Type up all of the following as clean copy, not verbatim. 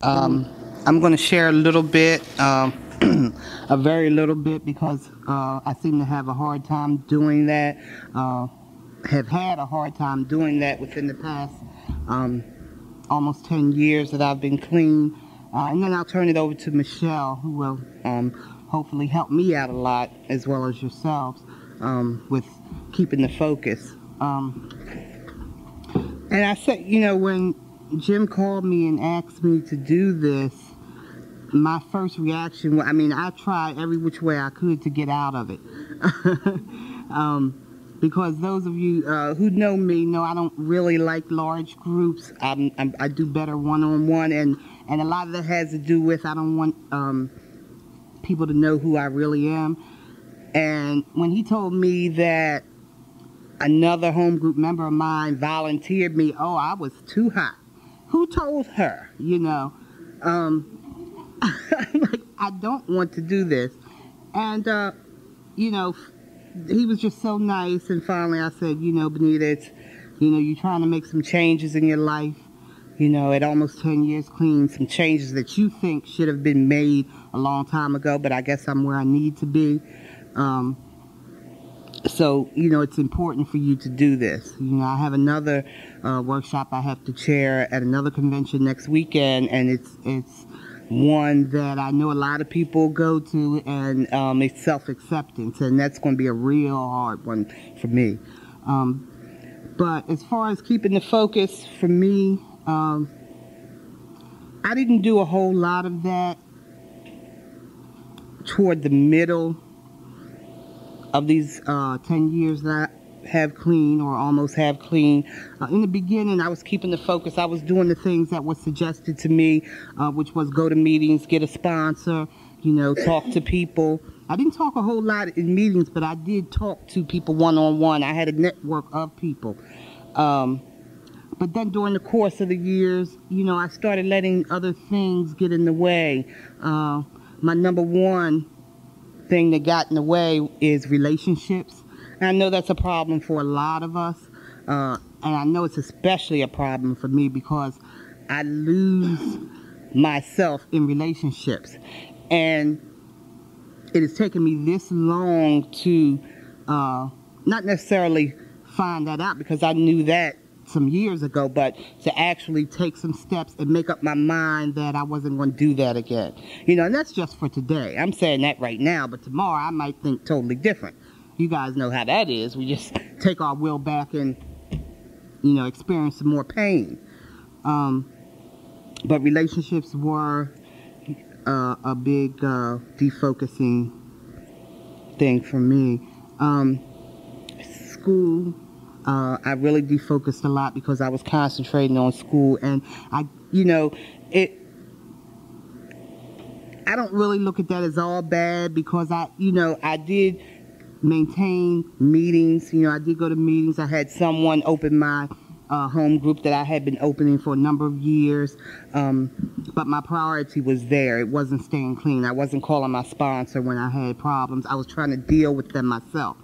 I'm going to share a little bit, a very little bit, because I seem to have a hard time doing that. Have had a hard time doing that within the past almost 10 years that I've been clean. And then I'll turn it over to Michelle, who will hopefully help me out a lot, as well as yourselves, with keeping the focus. And I said, when Jim called me and asked me to do this, my first reaction, I tried every which way I could to get out of it. Because those of you who know me know I don't really like large groups. I do better one-on-one, and a lot of that has to do with I don't want people to know who I really am. And when he told me that another home group member of mine volunteered me, oh, I was too hot. Who told her? Like, I don't want to do this. And, he was just so nice. And finally I said, Benita, it's, you're trying to make some changes in your life. At almost 10 years clean, some changes that you think should have been made a long time ago, but I guess I'm where I need to be. So, it's important for you to do this. I have another workshop I have to chair at another convention next weekend, and it's one that I know a lot of people go to, and it's self-acceptance, and that's going to be a real hard one for me. But as far as keeping the focus, for me, I didn't do a whole lot of that toward the middle of these 10 years that I have clean, or almost have clean. In the beginning, I was keeping the focus. I was doing the things that were suggested to me, which was go to meetings, get a sponsor, talk to people. I didn't talk a whole lot in meetings, but I did talk to people one-on-one. I had a network of people. But then during the course of the years, I started letting other things get in the way. My number one thing that got in the way is relationships. And I know that's a problem for a lot of us. And I know it's especially a problem for me because I lose myself in relationships. And it has taken me this long to not necessarily find that out, because I knew that some years ago, but to actually take some steps and make up my mind that I wasn't going to do that again. And that's just for today. I'm saying that right now, but tomorrow I might think totally different. You guys know how that is. We just take our will back and, experience some more pain. But relationships were a big defocusing thing for me. School, I really defocused a lot because I was concentrating on school, and I don't really look at that as all bad, because I did maintain meetings. I did go to meetings. I had someone open my home group that I had been opening for a number of years, but my priority was there. It wasn't staying clean. I wasn't calling my sponsor when I had problems. I was trying to deal with them myself.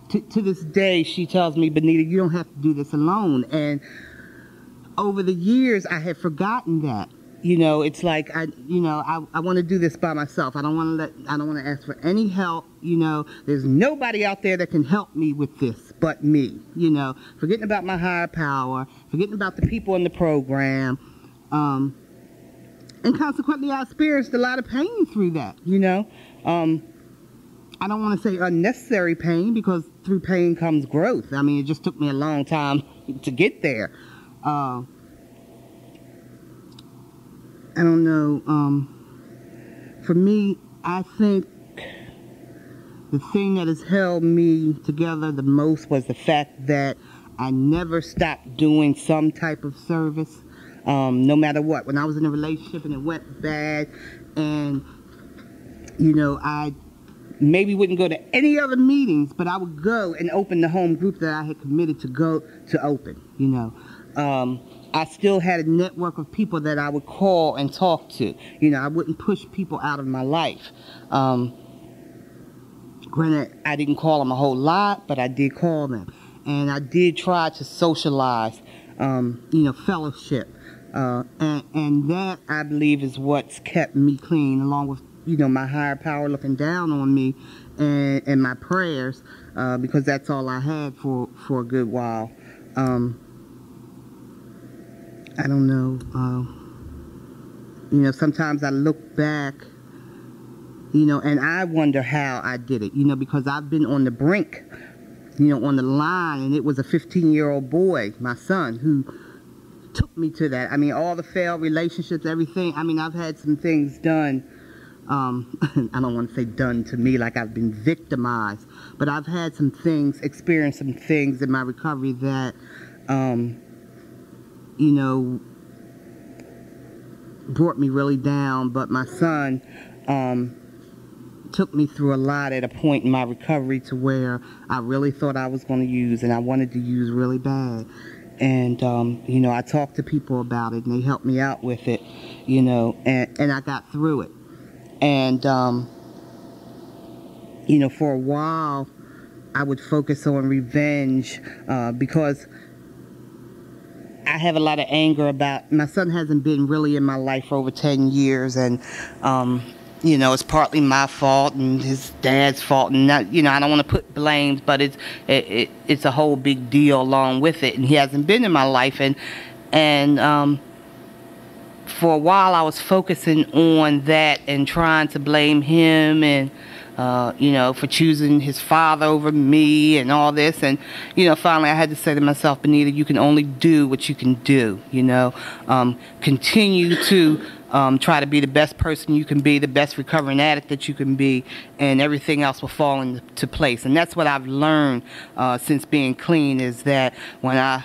To this day, she tells me, Benita, you don't have to do this alone. And over the years, I had forgotten that. It's like I want to do this by myself. I don't want to ask for any help. There's nobody out there that can help me with this but me. Forgetting about my higher power, forgetting about the people in the program, and consequently, I experienced a lot of pain through that. I don't want to say unnecessary pain, because through pain comes growth. It just took me a long time to get there. I don't know. For me, I think the thing that has held me together the most was the fact that I never stopped doing some type of service, no matter what. When I was in a relationship and it went bad, and I maybe wouldn't go to any other meetings, but I would go and open the home group that I had committed to go to open. I still had a network of people that I would call and talk to. I wouldn't push people out of my life. Granted, I didn't call them a whole lot, but I did call them. And I did try to socialize, fellowship. And that, I believe, is what's kept me clean, along with, my higher power looking down on me, and my prayers, because that's all I had for a good while. I don't know. Sometimes I look back, and I wonder how I did it, because I've been on the brink, on the line, and it was a 15-year-old boy, my son, who took me to that. I mean, all the failed relationships, everything. I mean, I've had some things done. I don't want to say done to me like I've been victimized, but I've had some things, experienced some things in my recovery that, brought me really down. But my son took me through a lot at a point in my recovery to where I really thought I was going to use, and I wanted to use really bad. And, I talked to people about it, and they helped me out with it, and I got through it. And, for a while, I would focus on revenge, because I have a lot of anger about, my son hasn't been really in my life for over 10 years, and, it's partly my fault and his dad's fault, and not, I don't want to put blames, but it's a whole big deal along with it, and he hasn't been in my life, and for a while I was focusing on that and trying to blame him, and for choosing his father over me and all this. And, finally I had to say to myself, Benita, you can only do what you can do, continue to try to be the best person you can be, the best recovering addict that you can be, and everything else will fall into place. And that's what I've learned since being clean, is that when I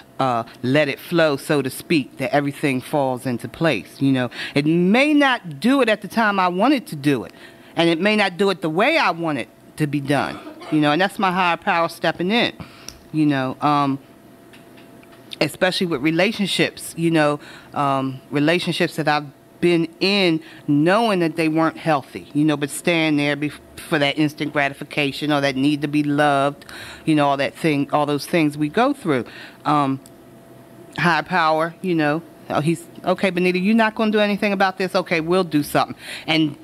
let it flow, so to speak, that everything falls into place. It may not do it at the time I wanted to do it, and it may not do it the way I want it to be done, and that's my higher power stepping in, especially with relationships, relationships that I've been in knowing that they weren't healthy, but staying there for that instant gratification, or that need to be loved, all those things we go through. Higher power, he's, okay, Benita, you're not going to do anything about this? Okay, we'll do something. And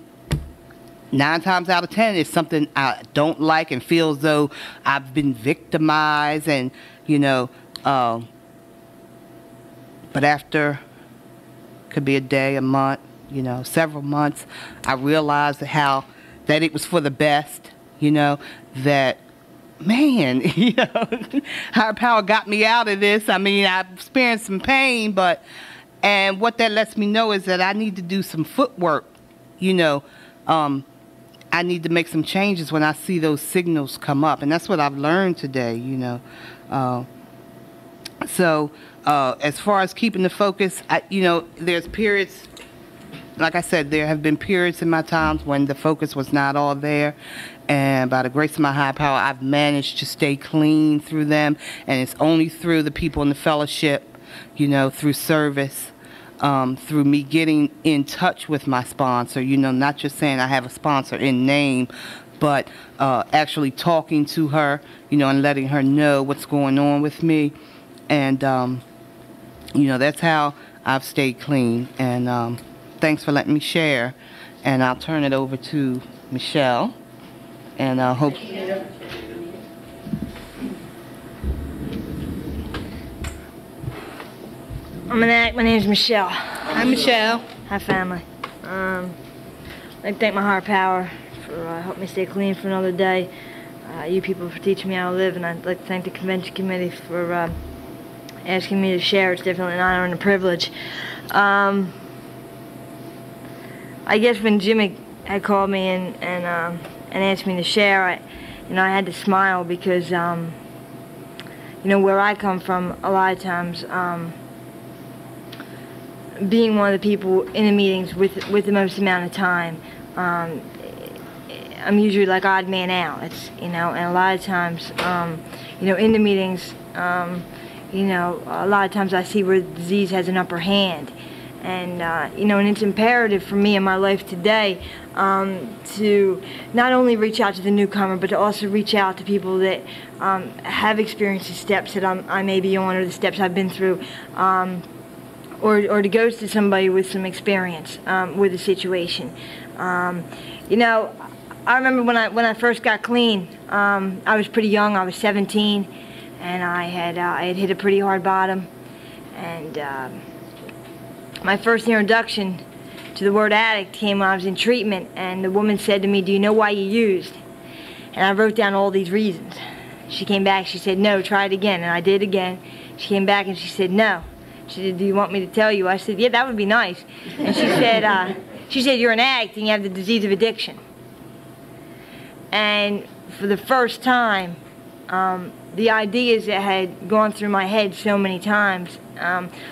9 times out of 10, it's something I don't like and feel as though I've been victimized, and, but after, could be a day, a month, several months, I realized that it was for the best, that, man, higher power got me out of this. I mean, I've experienced some pain, and what that lets me know is that I need to do some footwork, I need to make some changes when I see those signals come up, and that's what I've learned today, So, as far as keeping the focus, there's periods, like I said, there have been periods in my times when the focus was not all there, and by the grace of my higher power, I've managed to stay clean through them, and it's only through the people in the fellowship, through service, through me getting in touch with my sponsor, not just saying I have a sponsor in name, but actually talking to her, and letting her know what's going on with me. And, that's how I've stayed clean. And thanks for letting me share. And I'll turn it over to Michelle. And I hope... I'm an addict. My name's Michelle. Hi, Michelle. Hi, family. I'd like to thank my higher power for helping me stay clean for another day. You people for teaching me how to live, and I'd like to thank the convention committee for asking me to share. It's definitely an honor and a privilege. I guess when Jimmy had called me and asked me to share, I had to smile because where I come from, a lot of times, being one of the people in the meetings with the most amount of time, I'm usually like odd man out. It's and a lot of times, in the meetings, a lot of times I see where the disease has an upper hand, and and it's imperative for me in my life today to not only reach out to the newcomer, but to also reach out to people that have experienced the steps that I may be on, or the steps I've been through. or to go to somebody with some experience with a situation. You know, I remember when I first got clean, I was pretty young. I was 17, and I had hit a pretty hard bottom, and my first introduction to the word addict came when I was in treatment, and the woman said to me, "Do you know why you used?" And I wrote down all these reasons. She came back, she said, "No, try it again." And I did again. She came back and she said, "No." She said, "Do you want me to tell you?" I said, "Yeah, that would be nice." And she said, "You're an addict and you have the disease of addiction." And for the first time, the ideas that had gone through my head so many times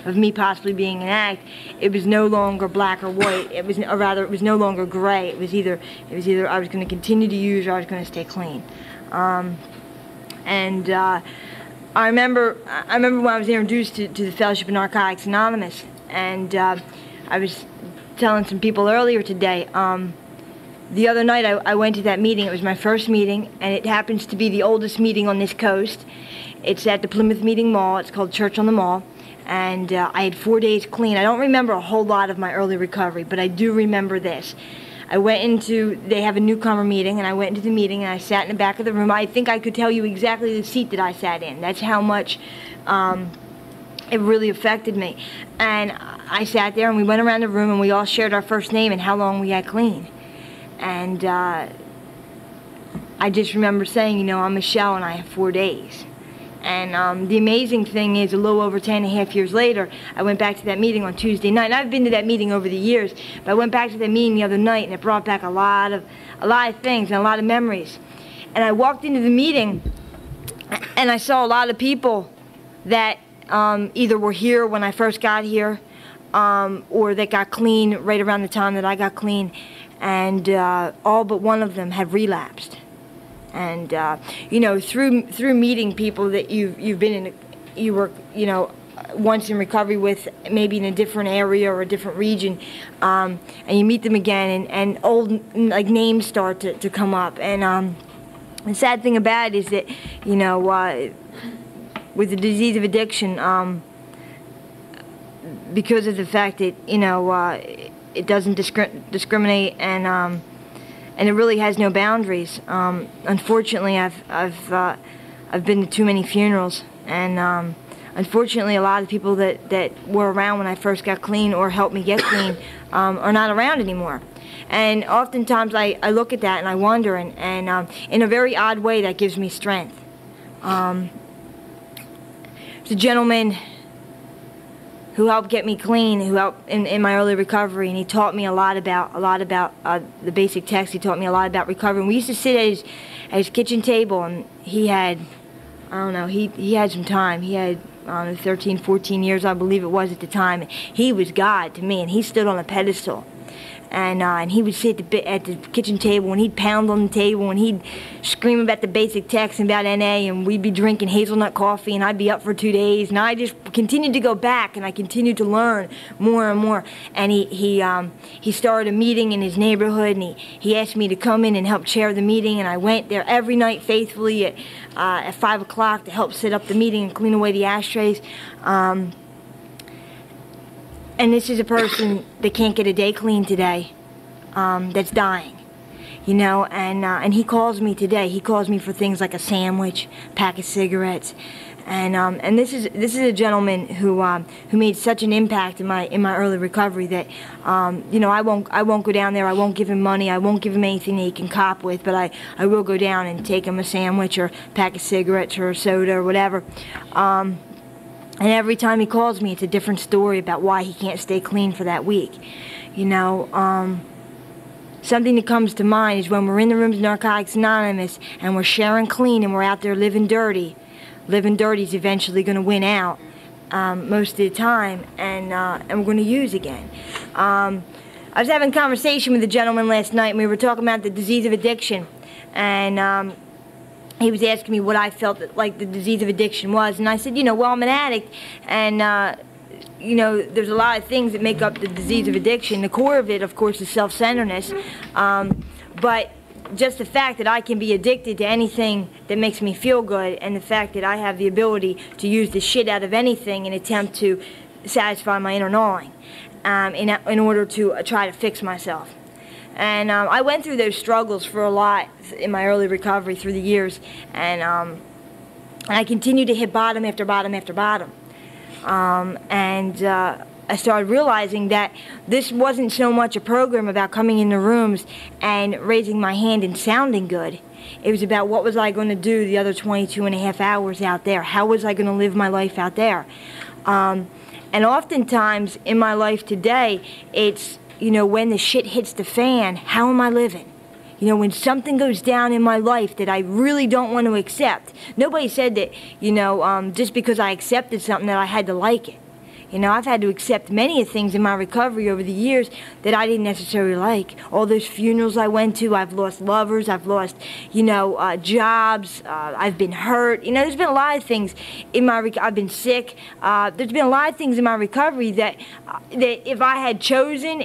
of me possibly being an addict, it was no longer black or white. It was, or rather, it was no longer gray. It was either I was going to continue to use or I was going to stay clean. I remember when I was introduced to the Fellowship of Narcotics Anonymous, and I was telling some people earlier today. The other night I went to that meeting. It was my first meeting, and it happens to be the oldest meeting on this coast. It's at the Plymouth Meeting Mall. It's called Church on the Mall. And I had 4 days clean. I don't remember a whole lot of my early recovery, but I do remember this. I went into, they have a newcomer meeting, and I went into the meeting, and I sat in the back of the room. I think I could tell you exactly the seat that I sat in. That's how much it really affected me. And I sat there, and we went around the room, and we all shared our first name and how long we had clean. And I just remember saying, you know, I'm Michelle and I have 4 days. And the amazing thing is, a little over 10.5 years later, I went back to that meeting on Tuesday night. And I've been to that meeting over the years, but I went back to that meeting the other night, and it brought back a lot of things and a lot of memories. And I walked into the meeting, and I saw a lot of people that either were here when I first got here, or that got clean right around the time that I got clean. And all but one of them had relapsed. And you know, through meeting people that you were, you know, once in recovery with, maybe in a different area or a different region, and you meet them again, and old, like, names start to come up. And the sad thing about it is that, you know, with the disease of addiction, because of the fact that, you know, it doesn't discriminate, and it really has no boundaries. Unfortunately, I've been to too many funerals, and unfortunately, a lot of people that were around when I first got clean or helped me get clean are not around anymore. And oftentimes, I look at that and I wonder, and in a very odd way, that gives me strength. There's a gentleman who helped get me clean, who helped in my early recovery, and he taught me a lot about the basic text. He taught me a lot about recovery. And we used to sit at his kitchen table, and he had, I don't know, he had some time. He had 13, 14 years, I believe it was at the time. He was God to me, and he stood on a pedestal. And he would sit at the kitchen table, and he'd pound on the table, and he'd scream about the basic text and about NA, and we'd be drinking hazelnut coffee, and I'd be up for 2 days, and I just continued to go back, and I continued to learn more and more. And he started a meeting in his neighborhood, and he asked me to come in and help chair the meeting, and I went there every night faithfully at 5 o'clock to help set up the meeting and clean away the ashtrays. And this is a person that can't get a day clean today, that's dying, you know. And he calls me today. He calls me for things like a sandwich, pack of cigarettes, and this is a gentleman who made such an impact in my early recovery that you know, I won't go down there. I won't give him money. I won't give him anything that he can cop with, but I will go down and take him a sandwich or a pack of cigarettes or a soda or whatever. And every time he calls me, it's a different story about why he can't stay clean for that week. You know, something that comes to mind is when we're in the rooms of Narcotics Anonymous and we're sharing clean and we're out there living dirty. Living dirty is eventually going to win out most of the time, and we're going to use again. I was having a conversation with a gentleman last night, and we were talking about the disease of addiction, and he was asking me what I felt that, like, the disease of addiction was, and I said, you know, well, I'm an addict, and you know, there's a lot of things that make up the disease of addiction. The core of it, of course, is self-centeredness, but just the fact that I can be addicted to anything that makes me feel good, and the fact that I have the ability to use the shit out of anything and attempt to satisfy my inner gnawing in order to try to fix myself. And I went through those struggles for a lot in my early recovery through the years, and I continued to hit bottom after bottom after bottom. I started realizing that this wasn't so much a program about coming into rooms and raising my hand and sounding good. It was about what was I going to do the other 22 and a half hours out there. How was I going to live my life out there? And oftentimes in my life today, it's, you know, when the shit hits the fan, how am I living? You know, when something goes down in my life that I really don't want to accept. Nobody said that, you know, just because I accepted something that I had to like it. You know, I've had to accept many things in my recovery over the years that I didn't necessarily like. All those funerals I went to, I've lost lovers, I've lost, you know, jobs, I've been hurt. You know, there's been a lot of things in my I've been sick. There's been a lot of things in my recovery that if I had chosen,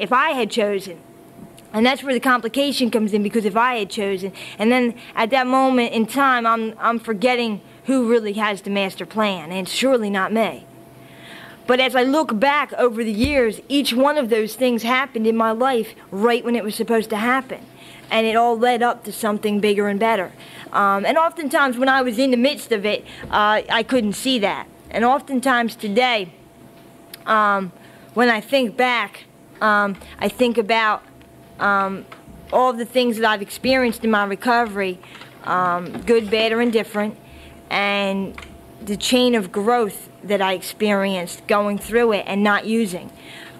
and that's where the complication comes in, because if I had chosen, and then at that moment in time, I'm forgetting who really has the master plan, and it's surely not me. But as I look back over the years, each one of those things happened in my life right when it was supposed to happen. And it all led up to something bigger and better. And oftentimes when I was in the midst of it, I couldn't see that. And oftentimes today, when I think back, I think about all the things that I've experienced in my recovery, good, bad, or indifferent, and the chain of growth that I experienced going through it and not using.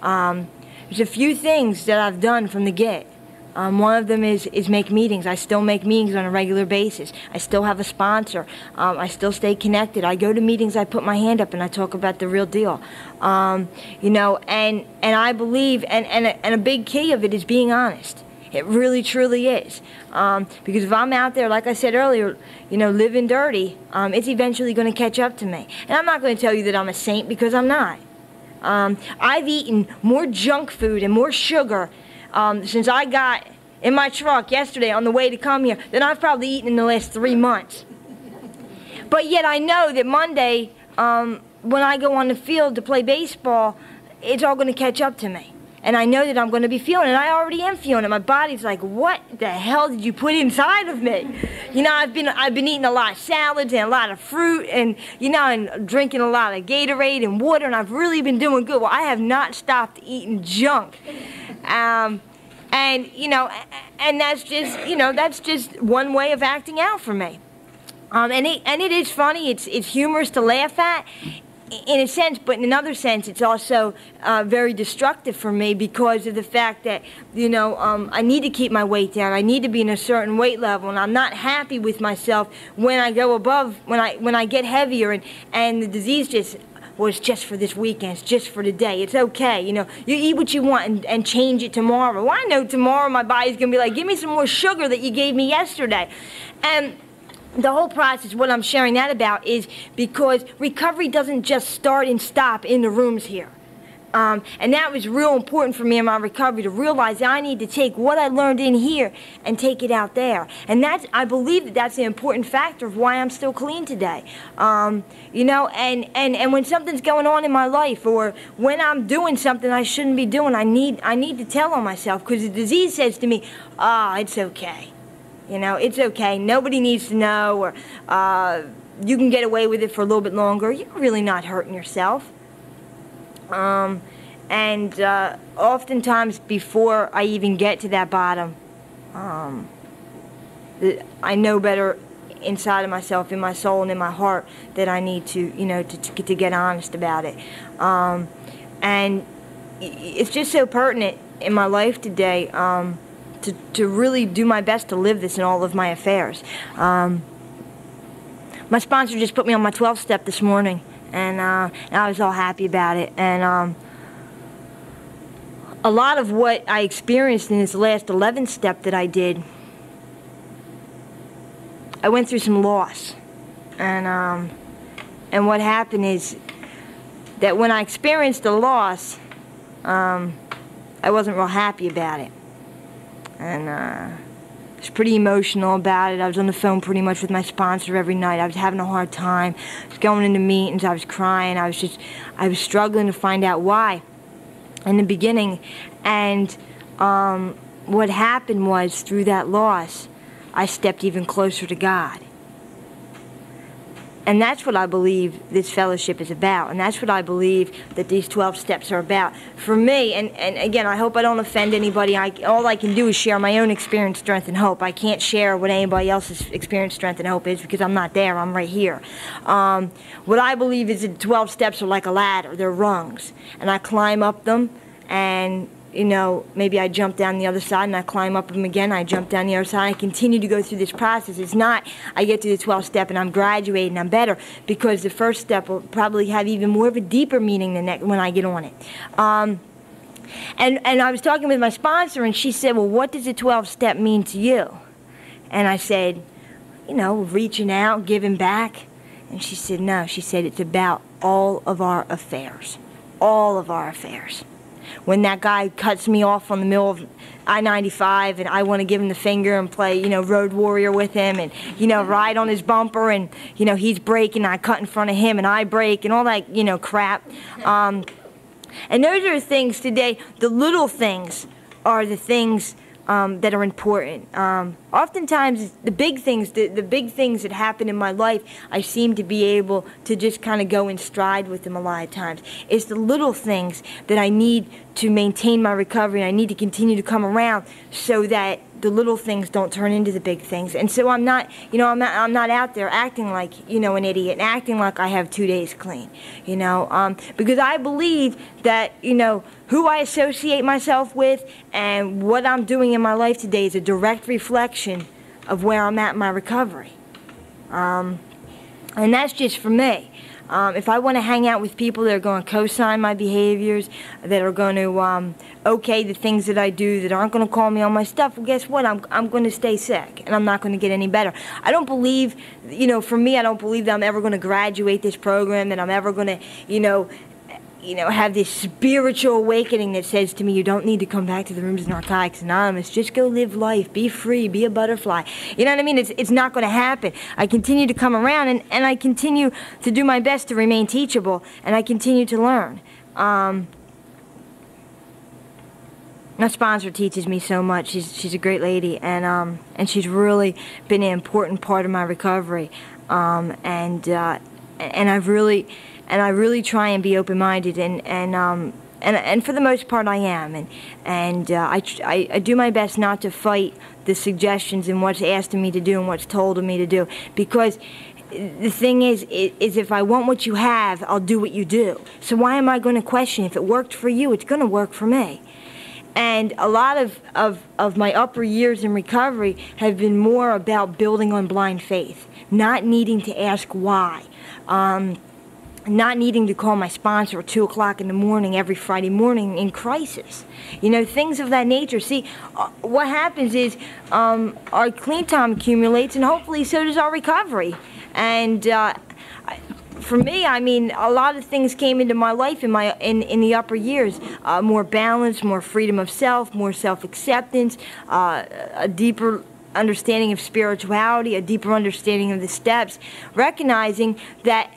There's a few things that I've done from the get. One of them is make meetings. I still make meetings on a regular basis. I still have a sponsor. I still stay connected. I go to meetings, I put my hand up and I talk about the real deal. You know, and I believe, and a big key of it is being honest. It really, truly is. Because if I'm out there, like I said earlier, you know, living dirty, it's eventually going to catch up to me. And I'm not going to tell you that I'm a saint, because I'm not. I've eaten more junk food and more sugar since I got in my truck yesterday on the way to come here than I've probably eaten in the last 3 months. But yet I know that Monday, when I go on the field to play baseball, it's all going to catch up to me. And I know that I'm going to be feeling it. I already am feeling it. My body's like, what the hell did you put inside of me? You know, I've been eating a lot of salads and a lot of fruit, and, you know, and drinking a lot of Gatorade and water, and I've really been doing good. Well, I have not stopped eating junk. And, you know, and that's just, you know, that's just one way of acting out for me. And it is funny. It's humorous to laugh at, in a sense, but in another sense, it's also very destructive for me because of the fact that, you know, I need to keep my weight down. I need to be in a certain weight level, and I'm not happy with myself when I go above, when I get heavier, and the disease just, well, it's just for this weekend, it's just for today, it's okay, you know, you eat what you want and change it tomorrow. Well, I know tomorrow my body's going to be like, give me some more sugar that you gave me yesterday. And the whole process, what I'm sharing that about, is because recovery doesn't just start and stop in the rooms here. And that was real important for me in my recovery, to realize that I need to take what I learned in here and take it out there. And that's, I believe that that's an important factor of why I'm still clean today. You know, and when something's going on in my life, or when I'm doing something I shouldn't be doing, I need to tell on myself, because the disease says to me, ah, it's okay. You know, it's okay. Nobody needs to know, or you can get away with it for a little bit longer. You're really not hurting yourself. Oftentimes before I even get to that bottom, I know better inside of myself, in my soul and in my heart, that I need to, you know, to get honest about it. And it's just so pertinent in my life today, to really do my best to live this in all of my affairs. My sponsor just put me on my 12th step this morning, and I was all happy about it. And a lot of what I experienced in this last 11th step that I did, I went through some loss. And what happened is that when I experienced the loss, I wasn't real happy about it. And was pretty emotional about it. I was on the phone pretty much with my sponsor every night. I was having a hard time. I was going into meetings. I was crying. I was struggling to find out why in the beginning. And what happened was, through that loss, I stepped even closer to God. And that's what I believe this fellowship is about. And that's what I believe that these 12 steps are about. For me, and again, I hope I don't offend anybody. All I can do is share my own experience, strength, and hope. I can't share what anybody else's experience, strength, and hope is, because I'm not there. I'm right here. What I believe is that 12 steps are like a ladder. They're rungs. And I climb up them, and you know, maybe I jump down the other side and I climb up them again, I jump down the other side, I continue to go through this process. It's not I get to the 12th step and I'm graduating, I'm better, because the first step will probably have even more of a deeper meaning than that when I get on it. And I was talking with my sponsor, and she said, well, what does the 12th step mean to you? And I said, you know, reaching out, giving back. And she said, no. She said, it's about all of our affairs. All of our affairs. When that guy cuts me off on the middle of I-95 and I want to give him the finger and play, you know, road warrior with him, and, you know, ride on his bumper, and, you know, he's braking, I cut in front of him and I brake and all that, you know, crap. And those are the things today, the little things are the things that are important. Oftentimes, the big things that happen in my life, I seem to be able to just kind of go in stride with them a lot of times. It's the little things that I need to maintain my recovery, and I need to continue to come around so that the little things don't turn into the big things. And so I'm not, you know, I'm not out there acting like, you know, an idiot and acting like I have 2 days clean, you know, because I believe that, you know, who I associate myself with and what I'm doing in my life today is a direct reflection of where I'm at in my recovery. And that's just for me. If I want to hang out with people that are going to co-sign my behaviors, that are going to okay the things that I do, that aren't going to call me on my stuff, well, guess what? I'm going to stay sick, and I'm not going to get any better. I don't believe, you know, for me, I don't believe that I'm ever going to graduate this program, that I'm ever going to, you know, have this spiritual awakening that says to me, you don't need to come back to the rooms of Narcotics Anonymous. Just go live life. Be free. Be a butterfly. You know what I mean? It's not going to happen. I continue to come around, and I continue to do my best to remain teachable, and I continue to learn. My sponsor teaches me so much. She's a great lady, and she's really been an important part of my recovery. And I really try and be open-minded, and for the most part I am, and I do my best not to fight the suggestions and what's asked of me to do and what's told of me to do, because the thing is if I want what you have, I'll do what you do. So why am I going to question? If it worked for you, it's going to work for me. And a lot of my upper years in recovery have been more about building on blind faith, not needing to ask why. Not needing to call my sponsor at 2 o'clock in the morning every Friday morning in crisis. You know, things of that nature. See, what happens is our clean time accumulates, and hopefully so does our recovery. And for me, I mean, a lot of things came into my life in the upper years. More balance, more freedom of self, more self-acceptance, a deeper understanding of spirituality, a deeper understanding of the steps, recognizing that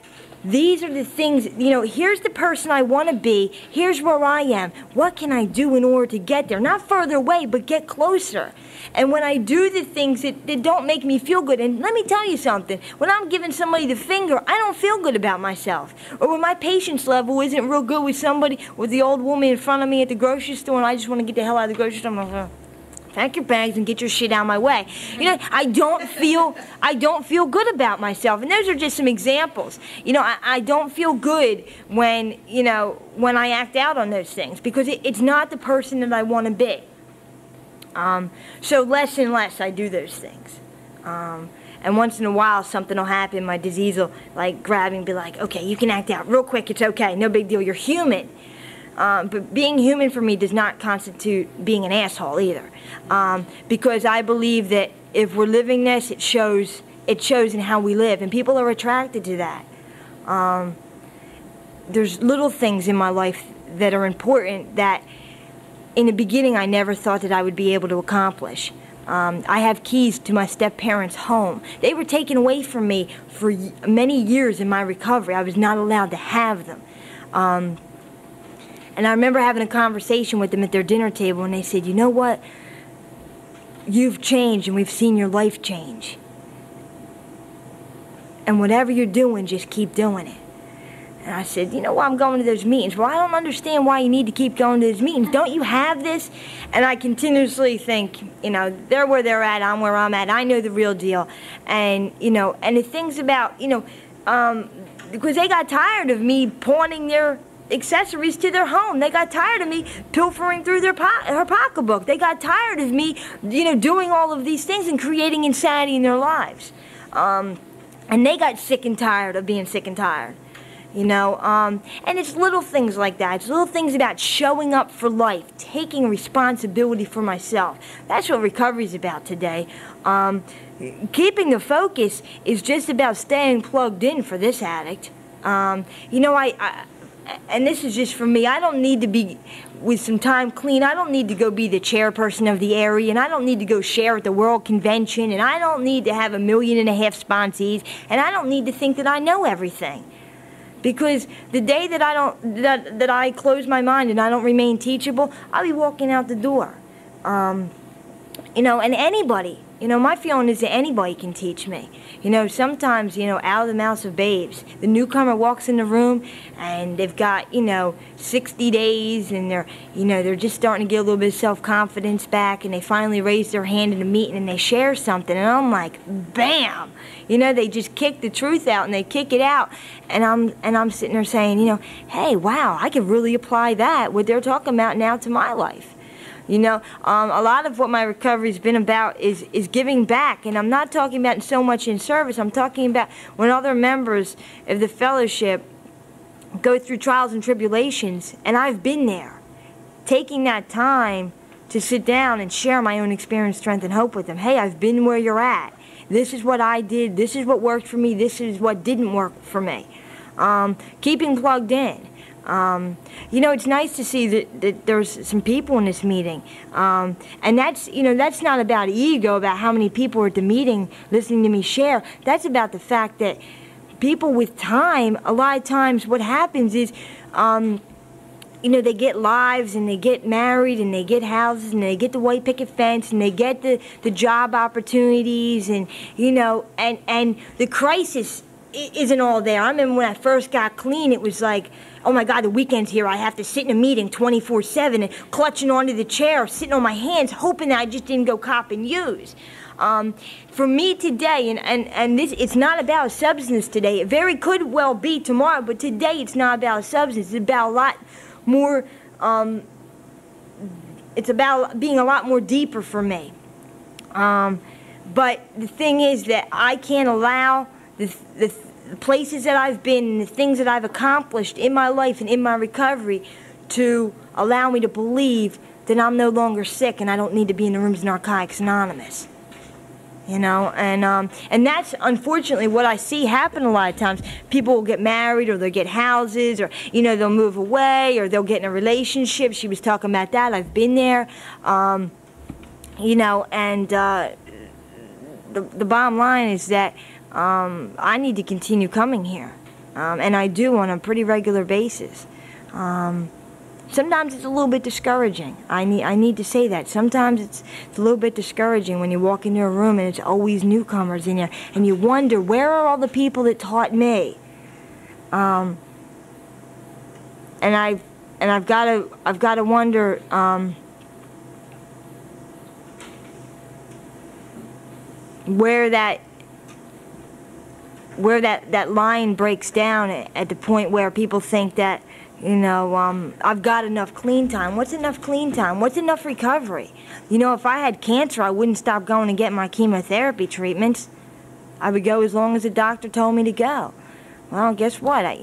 these are the things, you know, here's the person I want to be, here's where I am, what can I do in order to get there? Not further away, but get closer. And when I do the things that don't make me feel good, and let me tell you something, when I'm giving somebody the finger, I don't feel good about myself. Or when my patience level isn't real good with somebody, with the old woman in front of me at the grocery store, and I just want to get the hell out of the grocery store, I'm like, pack your bags and get your shit out of my way. You know, I don't feel good about myself. And those are just some examples. You know, I don't feel good when, you know, when I act out on those things, because it's not the person that I want to be. So less and less I do those things. And once in a while something will happen, my disease will like grab me and be like, okay, you can act out real quick, it's okay, no big deal, you're human. But being human for me does not constitute being an asshole either. Because I believe that if we're living this, it shows in how we live, and people are attracted to that. There's little things in my life that are important that in the beginning I never thought that I would be able to accomplish. I have keys to my step-parents' home. They were taken away from me for many years in my recovery. I was not allowed to have them. And I remember having a conversation with them at their dinner table, and they said, you know what? You've changed, and we've seen your life change. And whatever you're doing, just keep doing it. And I said, you know why I'm going to those meetings? Well, I don't understand why you need to keep going to those meetings. Don't you have this? And I continuously think, you know, they're where they're at, I'm where I'm at. I know the real deal. And, you know, and the things about, you know, because they got tired of me pawning their accessories to their home. They got tired of me pilfering through her pocketbook. They got tired of me, you know, doing all of these things and creating insanity in their lives. And they got sick and tired of being sick and tired. You know, and it's little things like that. It's little things about showing up for life, taking responsibility for myself. That's what recovery is about today. Keeping the focus is just about staying plugged in for this addict. You know, and this is just for me, I don't need to be, with some time clean, I don't need to go be the chairperson of the area, and I don't need to go share at the World Convention, and I don't need to have 1.5 million sponsees, and I don't need to think that I know everything. Because the day that I close my mind and I don't remain teachable, I'll be walking out the door. You know, and anybody, you know, my feeling is that anybody can teach me. You know, sometimes, you know, out of the mouths of babes, the newcomer walks in the room and they've got, you know, 60 days and they're, you know, they're just starting to get a little bit of self-confidence back, and they finally raise their hand in a meeting and they share something, and I'm like, bam! You know, they just kick the truth out and they kick it out, and I'm sitting there saying, you know, hey, wow, I can really apply that, what they're talking about now, to my life. You know, a lot of what my recovery's been about is giving back, and I'm not talking about so much in service. I'm talking about when other members of the fellowship go through trials and tribulations, and I've been there, taking that time to sit down and share my own experience, strength, and hope with them. Hey, I've been where you're at. This is what I did. This is what worked for me. This is what didn't work for me. Keeping plugged in. You know, it's nice to see that there's some people in this meeting. And that's, you know, that's not about ego, about how many people are at the meeting listening to me share. That's about the fact that people with time, a lot of times what happens is, you know, they get lives and they get married and they get houses and they get the white picket fence and they get the job opportunities, and, you know, and the crisis isn't all there. I remember when I first got clean, it was like, oh my God, the weekend's here. I have to sit in a meeting 24/7 and clutching onto the chair, sitting on my hands, hoping that I just didn't go cop and use. For me today, and this, it's not about a substance today. It very could well be tomorrow, but today it's not about a substance. It's about a lot more, it's about being a lot more deeper for me. But the thing is that I can't allow the places that I've been and the things that I've accomplished in my life and in my recovery to allow me to believe that I'm no longer sick and I don't need to be in the rooms of Narcotics Anonymous. You know, and that's unfortunately what I see happen a lot of times. People will get married, or they'll get houses, or, you know, they'll move away, or they'll get in a relationship. She was talking about that. I've been there. You know, and the bottom line is that I need to continue coming here, and I do on a pretty regular basis. Sometimes it's a little bit discouraging. I need to say that. Sometimes it's a little bit discouraging when you walk into a room and it's always newcomers in there, and you wonder, where are all the people that taught me? And I've got to wonder. Where that line breaks down at the point where people think that, you know, I've got enough clean time. What's enough clean time? What's enough recovery? You know, if I had cancer, I wouldn't stop going and getting my chemotherapy treatments. I would go as long as the doctor told me to go. Well, guess what? I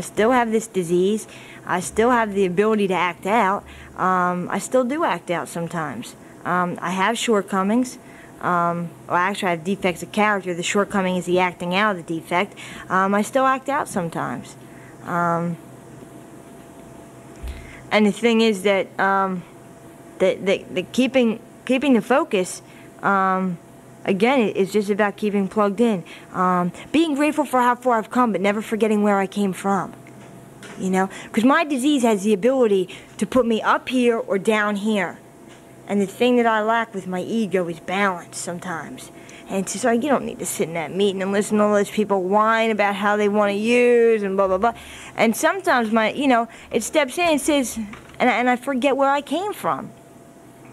still have this disease. I still have the ability to act out. I still do act out sometimes. I have shortcomings. Well, actually, I have defects of character. The shortcoming is the acting out of the defect. I still act out sometimes. And the thing is that the keeping keeping the focus, again, it's just about keeping plugged in. Being grateful for how far I've come, but never forgetting where I came from. You know, because my disease has the ability to put me up here or down here. And the thing that I lack with my ego is balance sometimes. And it's just like, you don't need to sit in that meeting and listen to all those people whine about how they want to use and blah, blah, blah. And sometimes it steps in and says, and I forget where I came from.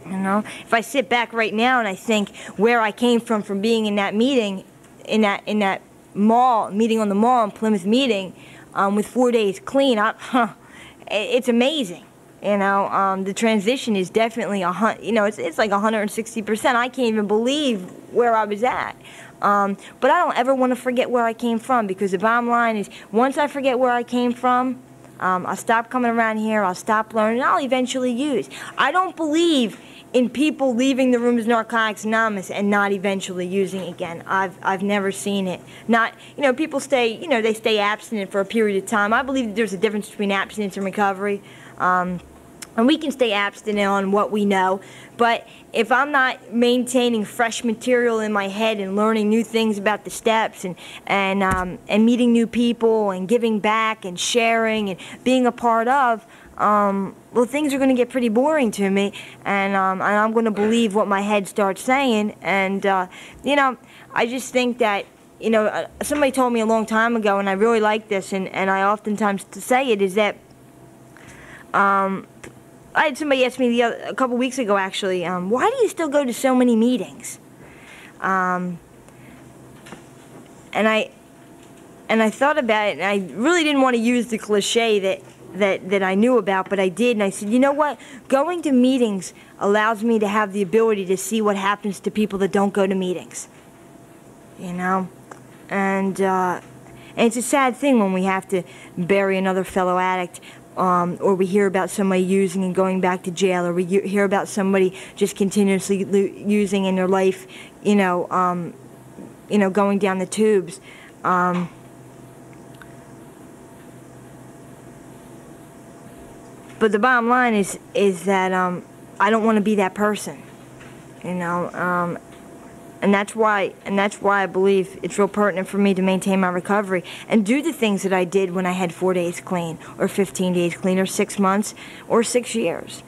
You know, if I sit back right now and I think where I came from being in that meeting, in that mall, meeting on the mall in Plymouth meeting, with 4 days clean, it's amazing. You know, the transition is definitely it's like 160%. I can't even believe where I was at. But I don't ever want to forget where I came from, because the bottom line is, once I forget where I came from, I'll stop coming around here, I'll stop learning, and I'll eventually use. I don't believe in people leaving the rooms Narcotics Anonymous and not eventually using again. I've never seen it. Not, people stay, they stay abstinent for a period of time. I believe that there's a difference between abstinence and recovery. And we can stay abstinent on what we know, but if I'm not maintaining fresh material in my head and learning new things about the steps and meeting new people and giving back and sharing and being a part of, well, things are going to get pretty boring to me, and I'm going to believe what my head starts saying. And I just think that, somebody told me a long time ago, and I really like this, and I oftentimes say it, is that I had somebody ask me a couple weeks ago, actually, why do you still go to so many meetings? And I thought about it, and I really didn't want to use the cliche that I knew about, but I did, and I said, you know what? Going to meetings allows me to have the ability to see what happens to people that don't go to meetings. And it's a sad thing when we have to bury another fellow addict, or we hear about somebody using and going back to jail, or we hear about somebody just continuously using in their life, going down the tubes. But the bottom line is that I don't want to be that person, and that's why I believe it's real pertinent for me to maintain my recovery and do the things that I did when I had 4 days clean, or 15 days clean, or 6 months, or 6 years.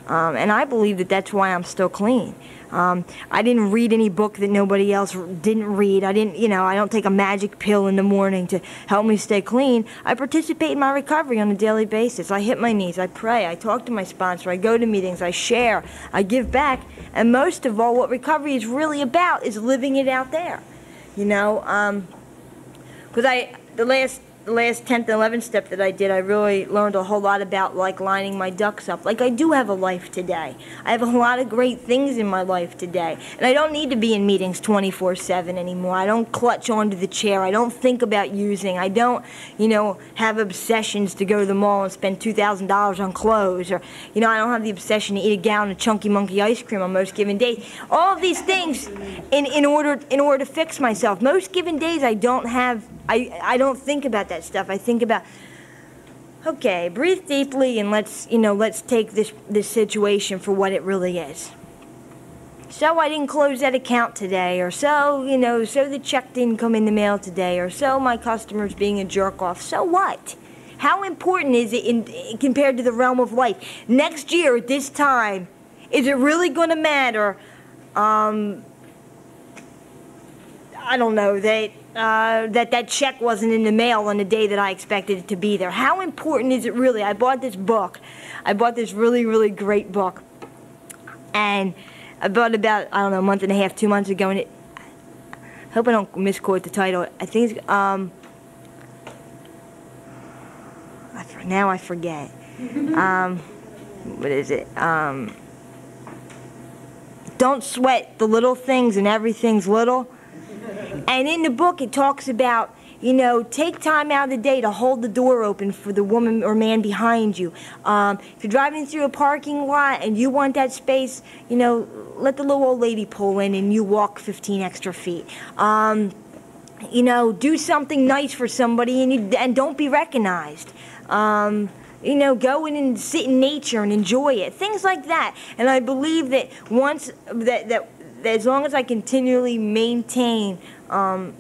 And I believe that that's why I'm still clean. I didn't read any book that nobody else didn't read. I don't take a magic pill in the morning to help me stay clean. I participate in my recovery on a daily basis. I hit my knees, I pray, I talk to my sponsor, I go to meetings, I share, I give back, and most of all, what recovery is really about is living it out there. Because the last 10th and 11th step that I did, I really learned a whole lot about, like, lining my ducks up. Like, I do have a life today. I have a lot of great things in my life today. And I don't need to be in meetings 24/7 anymore. I don't clutch onto the chair. I don't think about using. I don't, have obsessions to go to the mall and spend $2,000 on clothes. Or, I don't have the obsession to eat a gallon of Chunky Monkey ice cream on most given days. All of these things in order to fix myself. Most given days I don't have, I don't think about that stuff. I think about, okay, breathe deeply and let's take this situation for what it really is. So I didn't close that account today, or so the check didn't come in the mail today, or so my customer's being a jerk off. So what? How important is it compared to the realm of life? Next year at this time, is it really going to matter? I don't know, that check wasn't in the mail on the day that I expected it to be there. How important is it really? I bought this book. I bought this really, really great book. And I bought it about, I don't know, a month and a half, 2 months ago, and I hope I don't misquote the title. I think it's, now I forget. What is it? Don't sweat the little things, and everything's little. And in the book it talks about, take time out of the day to hold the door open for the woman or man behind you. If you're driving through a parking lot and you want that space, let the little old lady pull in and you walk 15 extra feet. Do something nice for somebody and don't be recognized. go in and sit in nature and enjoy it. Things like that. And I believe that once that as long as I continually maintain the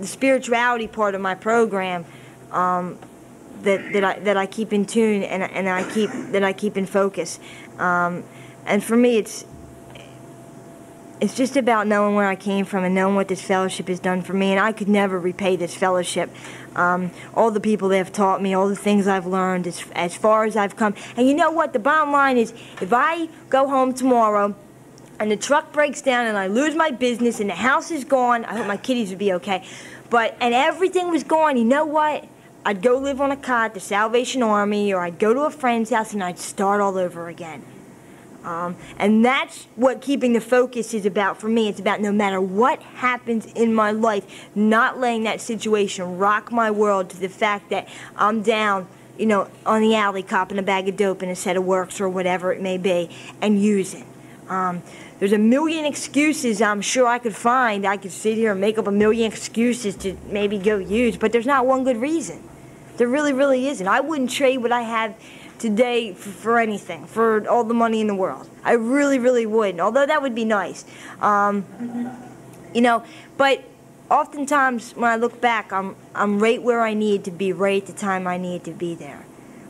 spirituality part of my program, that I keep in tune and I keep in focus. And for me, it's just about knowing where I came from and knowing what this fellowship has done for me. And I could never repay this fellowship. All the people that have taught me, all the things I've learned, as far as I've come. And you know what? The bottom line is, if I go home tomorrow and the truck breaks down and I lose my business and the house is gone, I hope my kitties would be okay, and everything was gone, you know what? I'd go live on a cot at the Salvation Army, or I'd go to a friend's house and I'd start all over again. And that's what keeping the focus is about for me. It's about no matter what happens in my life, not letting that situation rock my world to the fact that I'm down, on the alley copping a bag of dope in a set of works or whatever it may be, and using. There's a million excuses I'm sure I could find. I could sit here and make up a million excuses to maybe go use, but there's not one good reason. There really, really isn't. I wouldn't trade what I have today for anything, for all the money in the world. I really, really wouldn't, although that would be nice. But oftentimes when I look back, I'm right where I need to be, right at the time I need to be there.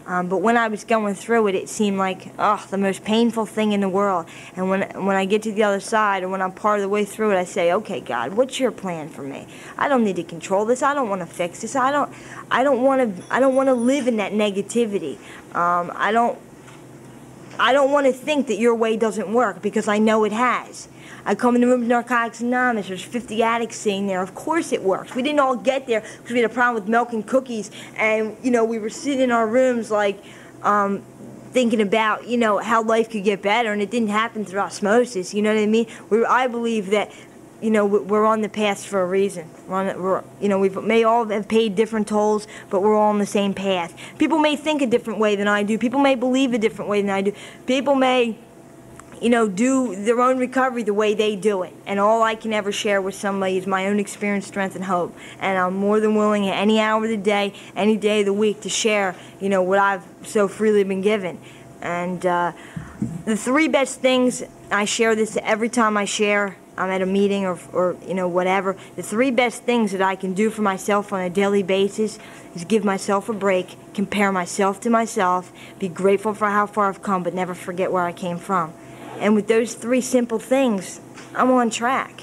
But when I was going through it, it seemed like, the most painful thing in the world. And when I get to the other side, or when I'm part of the way through it, I say, okay, God, what's your plan for me? I don't need to control this. I don't want to fix this. I don't want to live in that negativity. I don't want to think that your way doesn't work, because I know it has. I come in the room with Narcotics Anonymous. There's 50 addicts sitting there. Of course it works. We didn't all get there because we had a problem with milk and cookies, and we were sitting in our rooms like thinking about how life could get better, and it didn't happen through osmosis. You know what I mean? I believe that we're on the path for a reason. We may all have paid different tolls, but we're all on the same path. People may think a different way than I do. People may believe a different way than I do. People may do their own recovery the way they do it. And all I can ever share with somebody is my own experience, strength, and hope. And I'm more than willing at any hour of the day, any day of the week, to share, what I've so freely been given. And the three best things, I share this every time I share, I'm at a meeting or whatever. The three best things that I can do for myself on a daily basis is give myself a break, compare myself to myself, be grateful for how far I've come, but never forget where I came from. And with those three simple things, I'm on track.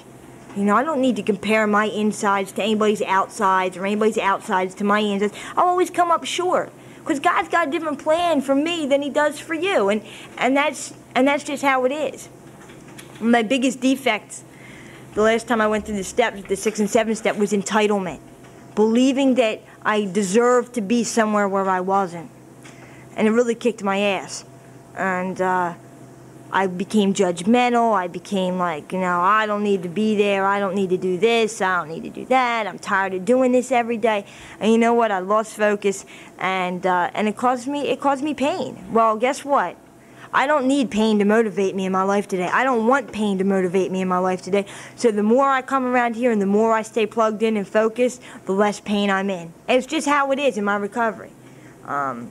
I don't need to compare my insides to anybody's outsides, or anybody's outsides to my insides. I'll always come up short, because God's got a different plan for me than He does for you, and that's just how it is. My biggest defects, the last time I went through the steps, the 6 and 7 step, was entitlement, believing that I deserved to be somewhere where I wasn't, and it really kicked my ass. And I became judgmental. I became like, I don't need to be there. I don't need to do this. I don't need to do that. I'm tired of doing this every day. And you know what? I lost focus, and it caused me pain. Well, guess what? I don't need pain to motivate me in my life today. I don't want pain to motivate me in my life today. So the more I come around here and the more I stay plugged in and focused, the less pain I'm in. And it's just how it is in my recovery. I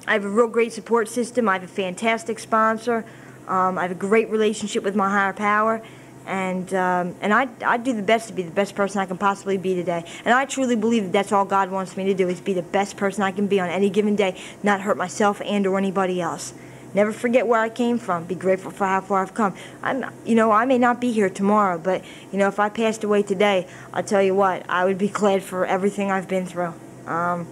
have a real great support system. I have a fantastic sponsor. I have a great relationship with my higher power, and I do the best to be the best person I can possibly be today. And I truly believe that that's all God wants me to do, is be the best person I can be on any given day, not hurt myself and or anybody else. Never forget where I came from. Be grateful for how far I've come. I may not be here tomorrow, but if I passed away today, I'll tell you what, I would be glad for everything I've been through. I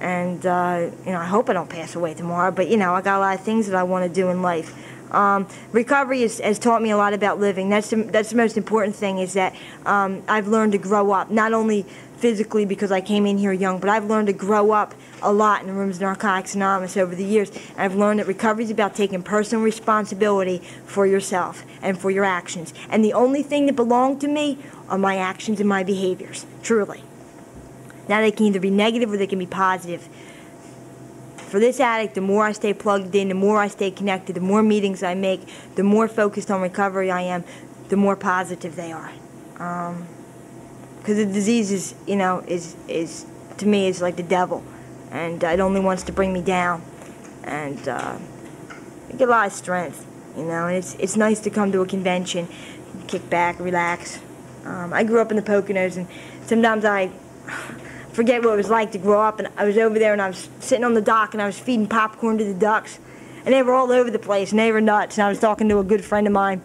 hope I don't pass away tomorrow, but I got a lot of things that I want to do in life. Recovery has taught me a lot about living. That's the most important thing, is that I've learned to grow up, not only physically because I came in here young, but I've learned to grow up a lot in the rooms of Narcotics Anonymous over the years. And I've learned that recovery is about taking personal responsibility for yourself and for your actions. And the only thing that belong to me are my actions and my behaviors, truly. Now they can either be negative or they can be positive. For this addict, the more I stay plugged in, the more I stay connected, the more meetings I make, the more focused on recovery I am, the more positive they are. Because the disease is to me, is like the devil. and it only wants to bring me down. And I get a lot of strength, you know, and it's nice to come to a convention, kick back, relax. I grew up in the Poconos, and sometimes I forget what it was like to grow up, and I was over there and I was sitting on the dock and I was feeding popcorn to the ducks, and they were all over the place and they were nuts. And I was talking to a good friend of mine,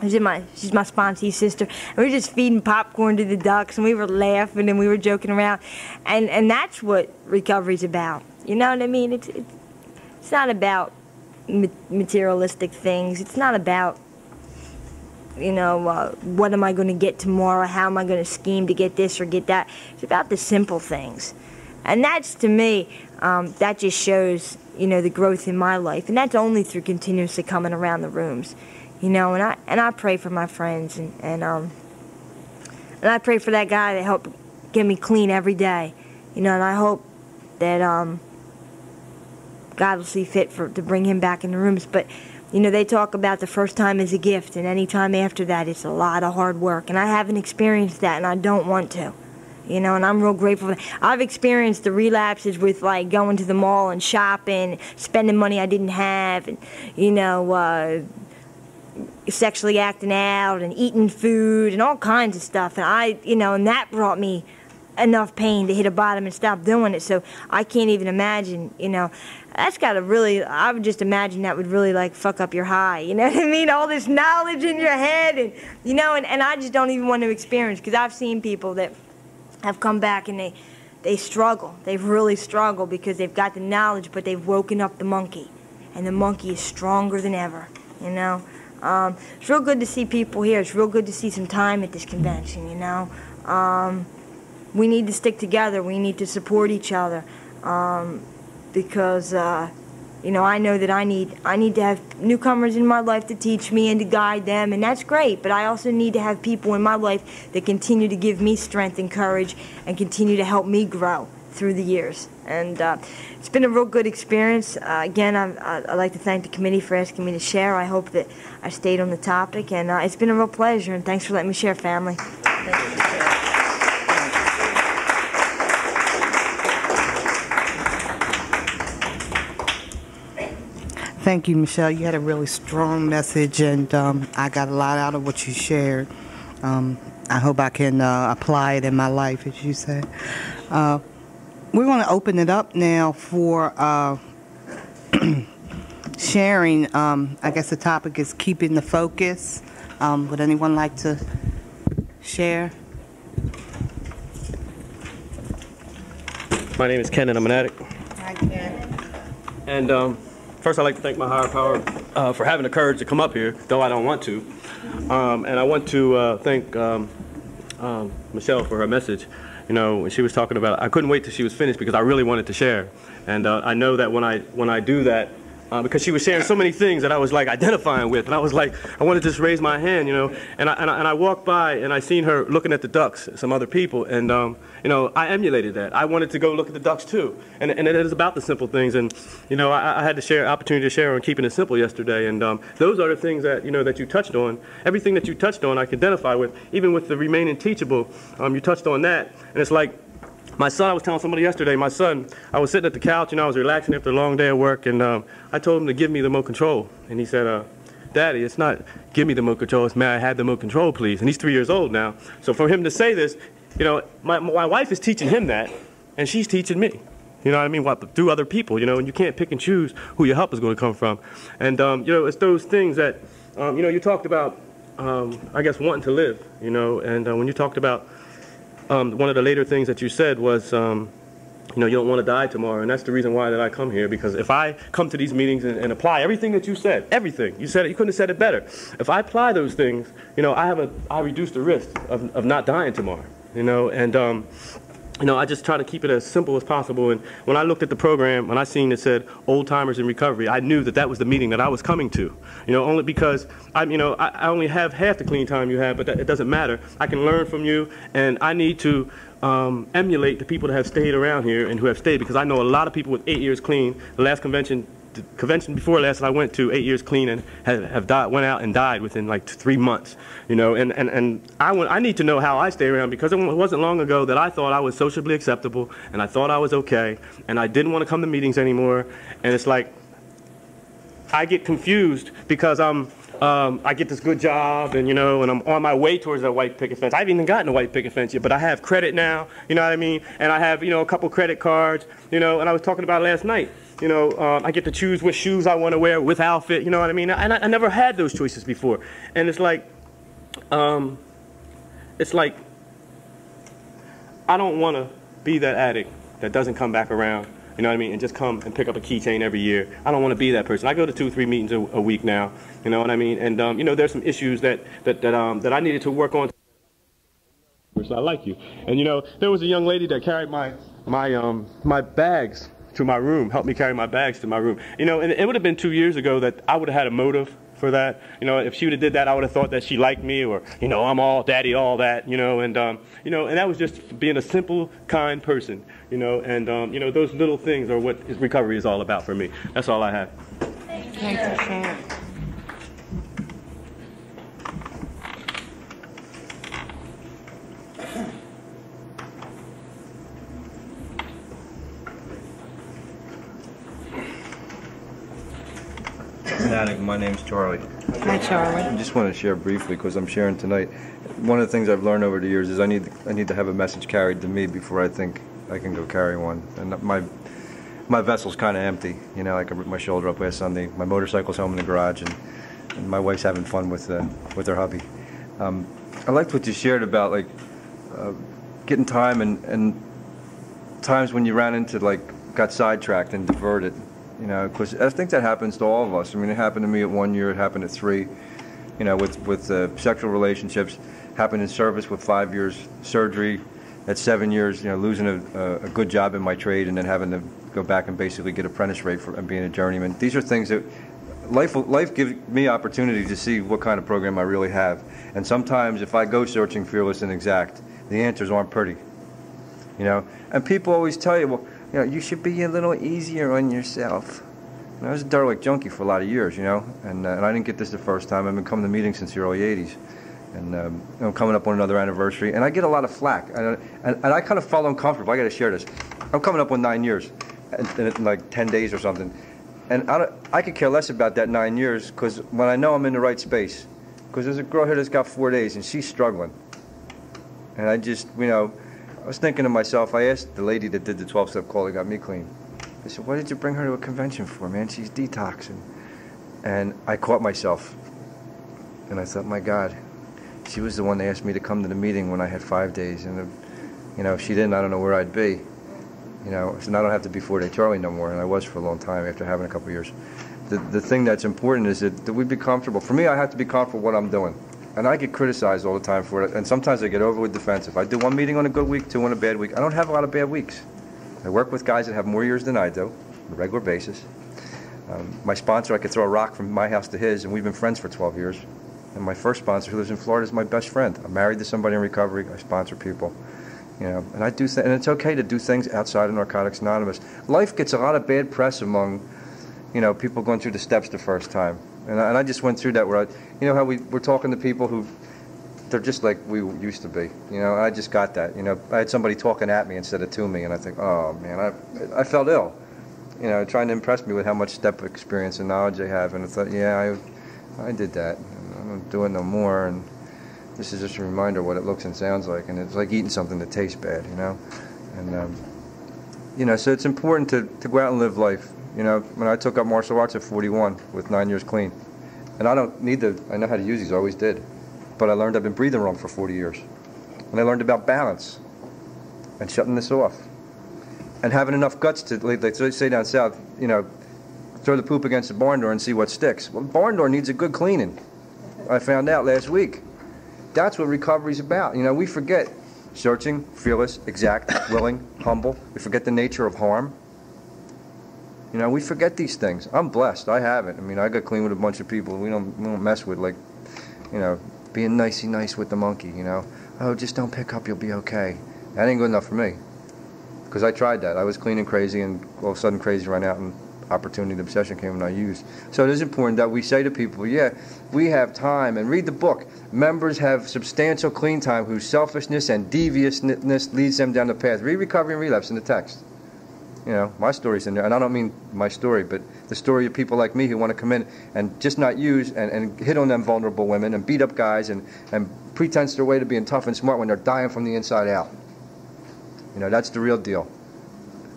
she's my sponsee sister, and we were just feeding popcorn to the ducks, and we were laughing and we were joking around, and that's what recovery's about. You know what I mean? It's not about materialistic things. It's not about, you know, what am I going to get tomorrow? How am I going to scheme to get this or get that? It's about the simple things. And that's, to me, that just shows, you know, the growth in my life. And that's only through continuously coming around the rooms. You know, and I pray for my friends, and I pray for that guy that helped get me clean every day. You know, and I hope that God will see fit to bring him back in the rooms. But, you know, they talk about the first time as a gift, and any time after that, it's a lot of hard work. And I haven't experienced that, and I don't want to. You know, and I'm real grateful for that. I've experienced the relapses with, like, going to the mall and shopping, spending money I didn't have, and, you know, sexually acting out and eating food and all kinds of stuff. And you know, and that brought me enough pain to hit a bottom and stop doing it. So I can't even imagine, you know, that's got to really, I would just imagine that would really, like, fuck up your high, you know what I mean? All this knowledge in your head, and, you know, and I just don't even want to experience, because I've seen people that have come back and they struggle. They've really struggled because they've got the knowledge, but they've woken up the monkey, and the monkey is stronger than ever, you know? It's real good to see people here. It's real good to see some time at this convention, you know? We need to stick together. We need to support each other, because, you know, I know that I need to have newcomers in my life to teach me and to guide them, and that's great, but I also need to have people in my life that continue to give me strength and courage and continue to help me grow through the years. And it's been a real good experience. Again, I'd like to thank the committee for asking me to share. I hope that I stayed on the topic, and it's been a real pleasure, and thanks for letting me share, family. Thank you. Thank you, Michelle. You had a really strong message, and I got a lot out of what you shared. I hope I can apply it in my life, as you said. We want to open it up now for sharing. I guess the topic is keeping the focus. Would anyone like to share? My name is Ken, and I'm an addict. Hi, Ken. And first, I'd like to thank my higher power for having the courage to come up here, though I don't want to. And I want to thank Michelle for her message. You know, when she was talking about, I couldn't wait till she was finished because I really wanted to share. And I know that when I do that, because she was sharing so many things that I was, like, identifying with, and I was like, I wanted to just raise my hand, you know. And I walked by and I seen her looking at the ducks, some other people, and you know, I emulated that. I wanted to go look at the ducks too, and it is about the simple things. And you know, I had the opportunity to share on keeping it simple yesterday, and those are the things that, you know, that you touched on. Everything that you touched on, I can identify with, even with the remaining teachable. You touched on that, and it's like, my son, I was telling somebody yesterday, my son, I was sitting at the couch, and I was relaxing after a long day of work, and I told him to give me the remote control. And he said, Daddy, it's not give me the remote control, it's may I have the remote control, please. And he's 3 years old now. So for him to say this, you know, my wife is teaching him that, and she's teaching me. You know what I mean? Through other people, you know, and you can't pick and choose who your help is going to come from. And, you know, it's those things that, you know, you talked about, I guess, wanting to live, you know, and when you talked about, one of the later things that you said was, you know, you don't want to die tomorrow, and that's the reason why that I come here, because if I come to these meetings and apply everything that you said, everything, you said it, you couldn't have said it better. If I apply those things, you know, I reduce the risk of not dying tomorrow, you know, and, you know, I just try to keep it as simple as possible. And when I looked at the program, when I seen it said Oldtimers in Recovery, I knew that that was the meeting that I was coming to. You know, only because you know, I only have half the clean time you have, but it doesn't matter. I can learn from you, and I need to emulate the people that have stayed around here and who have stayed, because I know a lot of people with 8 years clean. The last convention the convention before last that I went to, 8 years clean, and went out and died within like 3 months. You know, and I need to know how I stay around, because it wasn't long ago that I thought I was sociably acceptable and I thought I was okay, and I didn't want to come to meetings anymore. And it's like I get confused because I get this good job, and you know, and I'm on my way towards that white picket fence. I haven't even gotten a white picket fence yet, but I have credit now, you know what I mean? And I have, you know, a couple credit cards, you know, and I was talking about last night, you know, I get to choose what shoes I want to wear with outfit, you know what I mean? And I never had those choices before. And it's like I don't want to be that addict that doesn't come back around. You know what I mean? And just come and pick up a keychain every year. I don't want to be that person. I go to 2 or 3 meetings a week now. You know what I mean? And you know, there's some issues that I needed to work on. So I like you. And you know, there was a young lady that carried my bags to my room, helped me carry my bags to my room. You know, and it would have been 2 years ago that I would have had a motive for that. You know, if she would have did that, I would have thought that she liked me, or, you know, I'm all daddy, all that, you know, and you know, and that was just being a simple, kind person, you know, and you know, those little things are what recovery is all about for me. That's all I have. Thanks for sharing. Addict. My name's Charlie. Hi, Charlie. I just want to share briefly, because I'm sharing tonight. One of the things I've learned over the years is I need to have a message carried to me before I think I can go carry one. And my vessel's kind of empty. You know, I can rip my shoulder up last Sunday. My motorcycle's home in the garage, and my wife's having fun with her hubby. I liked what you shared about like getting time and times when you ran into, like, got sidetracked and diverted. You know, because I think that happens to all of us. I mean, it happened to me at 1 year, it happened at 3. You know, with sexual relationships, happened in service with 5 years, surgery at 7 years, you know, losing a good job in my trade, and then having to go back and basically get apprentice rate for and being a journeyman. These are things that life gives me opportunity to see what kind of program I really have. And sometimes if I go searching fearless and exact, the answers aren't pretty. You know, and people always tell you, well, you know, you should be a little easier on yourself. And I was a derelict junkie for a lot of years, you know, and I didn't get this the first time. I've been coming to meetings since the early 80s. And you know, coming up on another anniversary. And I get a lot of flack. And I kind of felt uncomfortable. I got to share this. I'm coming up on 9 years, in like 10 days or something. And I could care less about that 9 years, because when I know I'm in the right space. Because there's a girl here that's got 4 days, and she's struggling. And I just, you know, I was thinking to myself, I asked the lady that did the 12-step call that got me clean. I said, why did you bring her to a convention for, man? She's detoxing. And I caught myself. And I thought, my God, she was the one that asked me to come to the meeting when I had 5 days. And, you know, if she didn't, I don't know where I'd be. You know, so I don't have to be 4-day Charlie no more. And I was for a long time after having a couple of years. The thing that's important is that we be comfortable. For me, I have to be comfortable with what I'm doing. And I get criticized all the time for it, and sometimes I get overly defensive. I do one meeting on a good week, 2 on a bad week. I don't have a lot of bad weeks. I work with guys that have more years than I do, on a regular basis. My sponsor, I could throw a rock from my house to his, and we've been friends for 12 years. And my first sponsor, who lives in Florida, is my best friend. I'm married to somebody in recovery. I sponsor people. You know, and I do and it's okay to do things outside of Narcotics Anonymous. Life gets a lot of bad press among, you know, people going through the steps the first time. And I just went through that where you know how we're talking to people who, they're just like we used to be. You know, I just got that. You know, I had somebody talking at me instead of to me, and I think, oh man, I felt ill. You know, trying to impress me with how much step experience and knowledge I have, and I thought, yeah, I did that. And I don't do it no more, and this is just a reminder of what it looks and sounds like, and it's like eating something that tastes bad, you know. And you know, so it's important to go out and live life. You know, when I took up martial arts at 41 with 9 years clean, and I don't need I know how to use these, I always did, but I learned I've been breathing wrong for 40 years, and I learned about balance and shutting this off, and having enough guts to, like they say down south, you know, throw the poop against the barn door and see what sticks. Well, the barn door needs a good cleaning. I found out last week. That's what recovery's about. You know, we forget searching, fearless, exact, willing, humble. We forget the nature of harm. You know, we forget these things. I'm blessed. I haven't. I mean, I got clean with a bunch of people we don't mess with, like, you know, being nicey nice with the monkey, you know. Oh, just don't pick up, you'll be okay. That ain't good enough for me. Because I tried that. I was clean and crazy, and all of a sudden crazy ran out and opportunity, the obsession came when I used. So it is important that we say to people, yeah, we have time, and read the book. Members have substantial clean time whose selfishness and deviousness leads them down the path. Read Recovery and Relapse in the text. You know, my story's in there, and I don't mean my story, but the story of people like me who want to come in and just not use and hit on them vulnerable women and beat up guys and pretense their way to being tough and smart when they're dying from the inside out. You know, that's the real deal.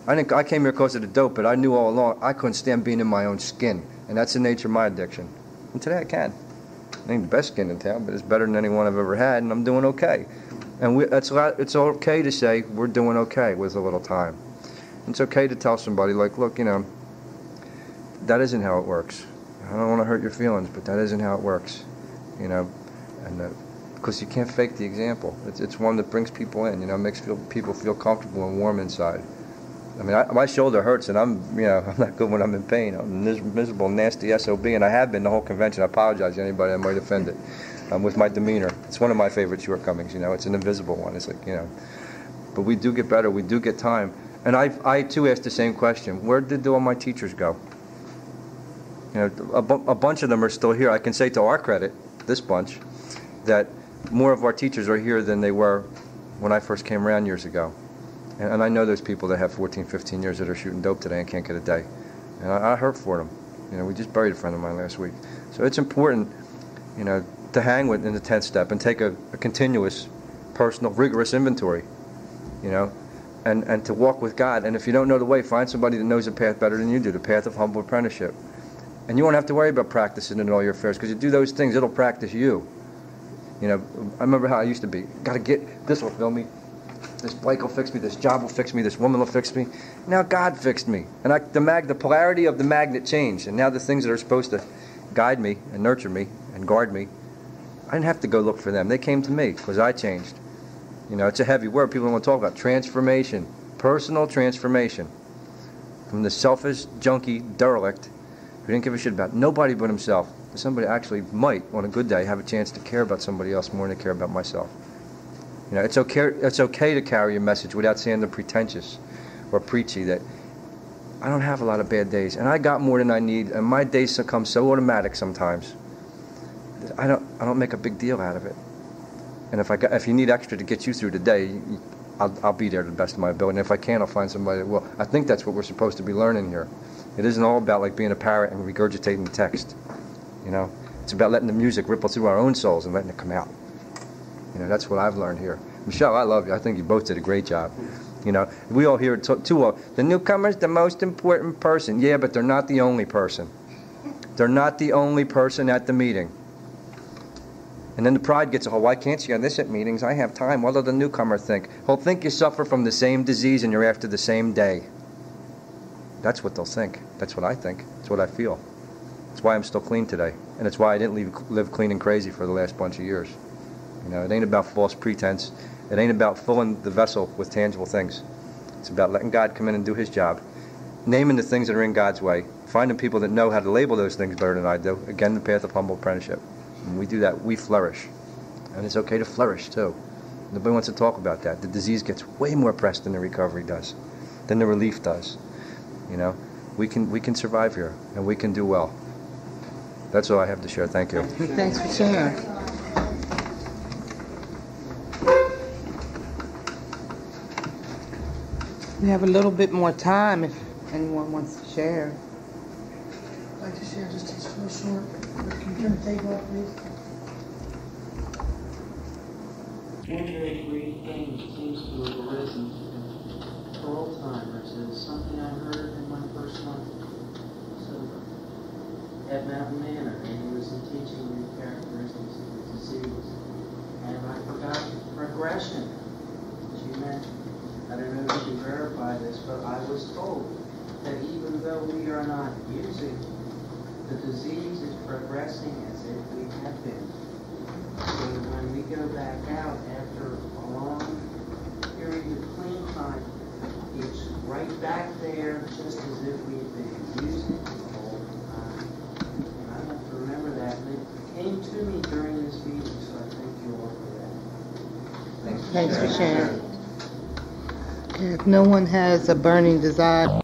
I came here because of the dope, but I knew all along I couldn't stand being in my own skin, and that's the nature of my addiction. And today I can. I ain't the best skin in town, but it's better than any one I've ever had, and I'm doing okay. And it's okay to say we're doing okay with a little time. It's okay to tell somebody, like, look, you know, that isn't how it works. I don't want to hurt your feelings, but that isn't how it works, you know, and because you can't fake the example. It's one that brings people in, you know, makes people feel comfortable and warm inside. I mean, my shoulder hurts, and I'm not good when I'm in pain. I'm a miserable, nasty SOB, and I have been the whole convention. I apologize to anybody that might offend it with my demeanor. It's one of my favorite shortcomings, you know. It's an invisible one. It's like, you know, but we do get better. We do get time. And I too asked the same question. Where did all my teachers go? You know, a bunch of them are still here. I can say to our credit, this bunch, that more of our teachers are here than they were when I first came around years ago. And I know those people that have 14, 15 years that are shooting dope today and can't get a day. And I hurt for them. You know, we just buried a friend of mine last week. So it's important, you know, to hang with in the 10th step and take a continuous, personal, rigorous inventory, you know, and to walk with God. And if you don't know the way, find somebody that knows the path better than you do, the path of humble apprenticeship. And you won't have to worry about practicing in all your affairs, because you do those things, it'll practice you. You know, I remember how I used to be. Got to get, this will fill me. This bike will fix me, this job will fix me, this woman will fix me. Now God fixed me. And the polarity of the magnet changed. And now the things that are supposed to guide me and nurture me and guard me, I didn't have to go look for them. They came to me because I changed. You know, it's a heavy word. People don't want to talk about transformation, personal transformation. From the selfish, junkie, derelict, who didn't give a shit about nobody but himself, to somebody actually might, on a good day, have a chance to care about somebody else more than they care about myself. You know, it's okay to carry a message without sounding pretentious or preachy that I don't have a lot of bad days, and I got more than I need, and my days come so automatic sometimes that I don't make a big deal out of it. And if you need extra to get you through the day, I'll be there to the best of my ability. And if I can't, I'll find somebody that will. I think that's what we're supposed to be learning here. It isn't all about like being a parrot and regurgitating the text. You know, it's about letting the music ripple through our own souls and letting it come out. You know, that's what I've learned here. Michelle, I love you. I think you both did a great job. You know, we all hear too. The newcomer's the most important person. Yeah, but they're not the only person. They're not the only person at the meeting. And then the pride gets a hold. Why can't you have this at meetings? I have time. What will the newcomer think? He'll think you suffer from the same disease and you're after the same day. That's what they'll think. That's what I think. That's what I feel. That's why I'm still clean today. And it's why I didn't live clean and crazy for the last bunch of years. You know, it ain't about false pretense. It ain't about filling the vessel with tangible things. It's about letting God come in and do His job. Naming the things that are in God's way. Finding people that know how to label those things better than I do. Again, the path of humble apprenticeship. When we do that, we flourish. And it's okay to flourish, too. Nobody wants to talk about that. The disease gets way more pressed than the recovery does. Than the relief does. You know, we can survive here. And we can do well. That's all I have to share. Thank you. Thanks for sharing. We have a little bit more time if anyone wants to share. I'd like to share just a short. Can you turn the table up, please? One very brief thing that seems to have arisen for Oldtimers is something I heard in my first month sober at Mountain Manor, and he was teaching me characteristics of the disease. And I forgot progression, as you mentioned. I don't know if you can verify this, but I was told that even though we are not using, the disease is progressing as if we have been. So when we go back out after a long period of clean time, it's right back there just as if we had been using it the whole time. And I have to remember that. And it came to me during this meeting, so I thank you all for that. Thanks for sharing. If no one has a burning desire